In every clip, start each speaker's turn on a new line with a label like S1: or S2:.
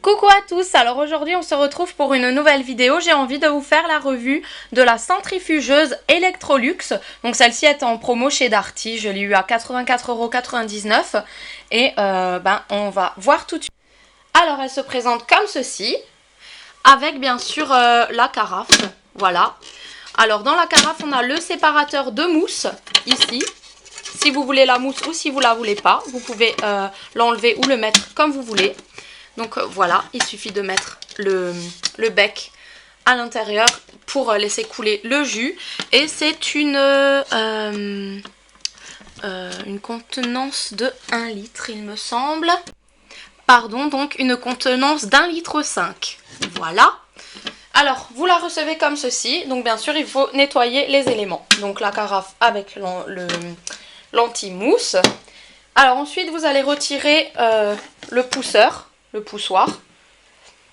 S1: Coucou à tous, alors aujourd'hui on se retrouve pour une nouvelle vidéo. J'ai envie de vous faire la revue de la centrifugeuse Electrolux. Donc celle-ci est en promo chez Darty, je l'ai eu à 84,99 € et on va voir tout de suite. Alors elle se présente comme ceci, avec bien sûr la carafe, voilà. Alors dans la carafe on a le séparateur de mousse, ici. Si vous voulez la mousse ou si vous la voulez pas, vous pouvez l'enlever ou le mettre comme vous voulez. Donc voilà, il suffit de mettre le bec à l'intérieur pour laisser couler le jus. Et c'est une contenance de 1 litre il me semble. Pardon, donc une contenance d'1,5 litre. Voilà. Alors, vous la recevez comme ceci. Donc bien sûr, il faut nettoyer les éléments. Donc la carafe avec l'anti-mousse. Alors ensuite, vous allez retirer le pousseur. Le poussoir.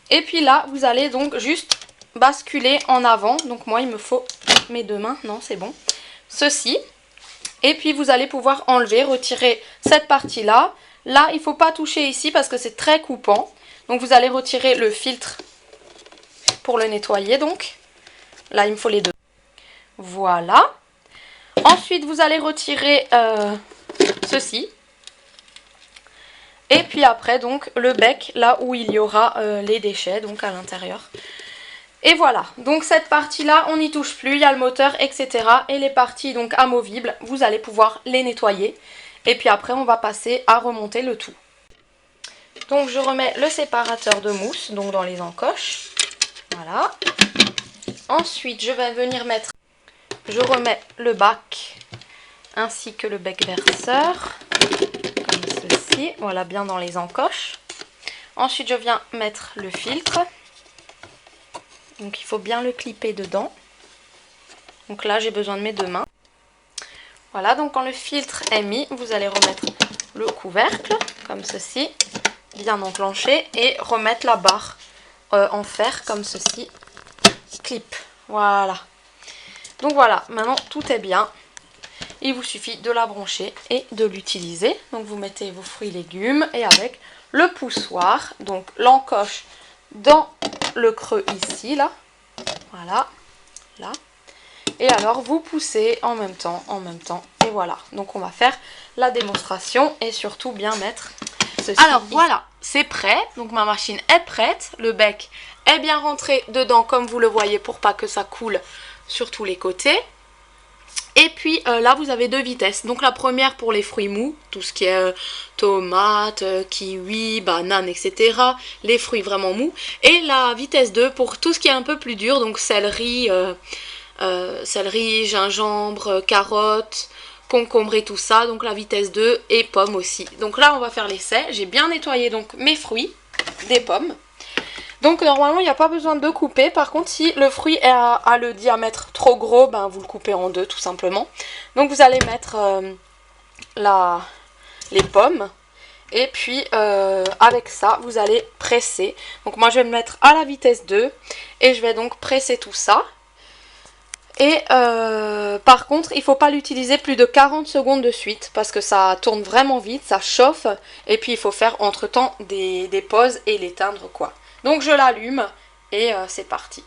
S1: Et puis là, vous allez donc juste basculer en avant. Donc moi, il me faut mes deux mains. Non, c'est bon. Ceci. Et puis vous allez pouvoir enlever, retirer cette partie-là. Là, il ne faut pas toucher ici parce que c'est très coupant. Donc vous allez retirer le filtre pour le nettoyer. Donc là, il me faut les deux. Voilà. Ensuite, vous allez retirer ceci. Et puis après, donc, le bec, là où il y aura les déchets, donc à l'intérieur. Et voilà, donc cette partie-là, on n'y touche plus, il y a le moteur, etc. Et les parties donc amovibles, vous allez pouvoir les nettoyer. Et puis après, on va passer à remonter le tout. Donc je remets le séparateur de mousse, donc dans les encoches. Voilà. Ensuite, je vais venir mettre, je remets le bac ainsi que le bec verseur. Voilà, bien dans les encoches. Ensuite, je viens mettre le filtre. Donc, il faut bien le clipper dedans. Donc là, j'ai besoin de mes deux mains. Voilà, donc quand le filtre est mis, vous allez remettre le couvercle, comme ceci, bien enclenché, et remettre la barre en fer, comme ceci, clip. Voilà. Donc voilà, maintenant, tout est bien. Il vous suffit de la brancher et de l'utiliser. Donc vous mettez vos fruits et légumes et avec le poussoir, donc l'encoche dans le creux ici, là. Voilà, là. Et alors vous poussez en même temps, et voilà. Donc on va faire la démonstration et surtout bien mettre ceci. Alors voilà, c'est prêt. Donc ma machine est prête. Le bec est bien rentré dedans comme vous le voyez pour pas que ça coule sur tous les côtés. Et puis là vous avez 2 vitesses, donc la première pour les fruits mous, tout ce qui est tomates, kiwi, bananes, etc. Les fruits vraiment mous. Et la vitesse 2 pour tout ce qui est un peu plus dur, donc céleri, gingembre, carottes, concombre et tout ça. Donc la vitesse 2 et pommes aussi. Donc là on va faire l'essai, j'ai bien nettoyé donc mes fruits, des pommes. Donc normalement il n'y a pas besoin de couper, par contre si le fruit a le diamètre trop gros, ben, vous le coupez en deux tout simplement. Donc vous allez mettre les pommes et puis avec ça vous allez presser. Donc moi je vais me mettre à la vitesse 2 et je vais donc presser tout ça. Et par contre il ne faut pas l'utiliser plus de 40 secondes de suite parce que ça tourne vraiment vite, ça chauffe et puis il faut faire entre temps des pauses et l'éteindre quoi. Donc je l'allume et c'est parti.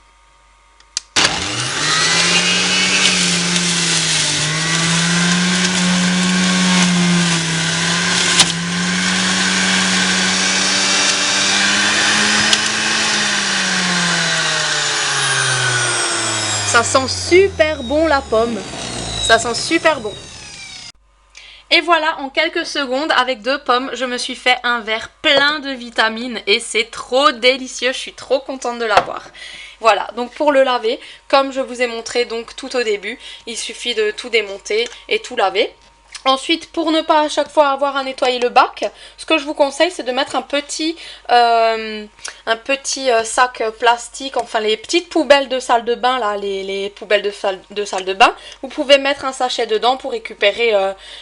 S1: Ça sent super bon la pomme. Ça sent super bon. Et voilà, en quelques secondes, avec 2 pommes, je me suis fait un verre plein de vitamines et c'est trop délicieux, je suis trop contente de l'avoir. Voilà, donc pour le laver, comme je vous ai montré donc tout au début, il suffit de tout démonter et tout laver. Ensuite, pour ne pas à chaque fois avoir à nettoyer le bac, ce que je vous conseille, c'est de mettre un petit sac plastique, enfin les petites poubelles de salle de bain, là, les poubelles de salle de bain. Vous pouvez mettre un sachet dedans pour récupérer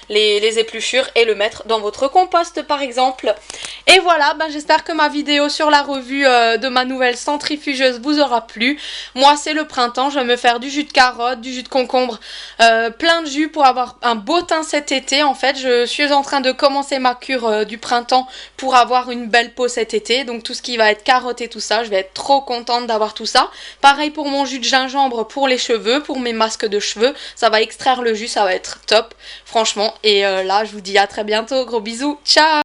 S1: les épluchures et le mettre dans votre compost par exemple. Et voilà, j'espère que ma vidéo sur la revue de ma nouvelle centrifugeuse vous aura plu. Moi, c'est le printemps, je vais me faire du jus de carotte, du jus de concombre, plein de jus pour avoir un beau teint cet cet été en fait. Je suis en train de commencer ma cure du printemps pour avoir une belle peau cet été. Donc tout ce qui va être carotte et tout ça, je vais être trop contente d'avoir tout ça. Pareil pour mon jus de gingembre pour les cheveux, pour mes masques de cheveux. Ça va extraire le jus, ça va être top franchement. Et là je vous dis à très bientôt, gros bisous, ciao.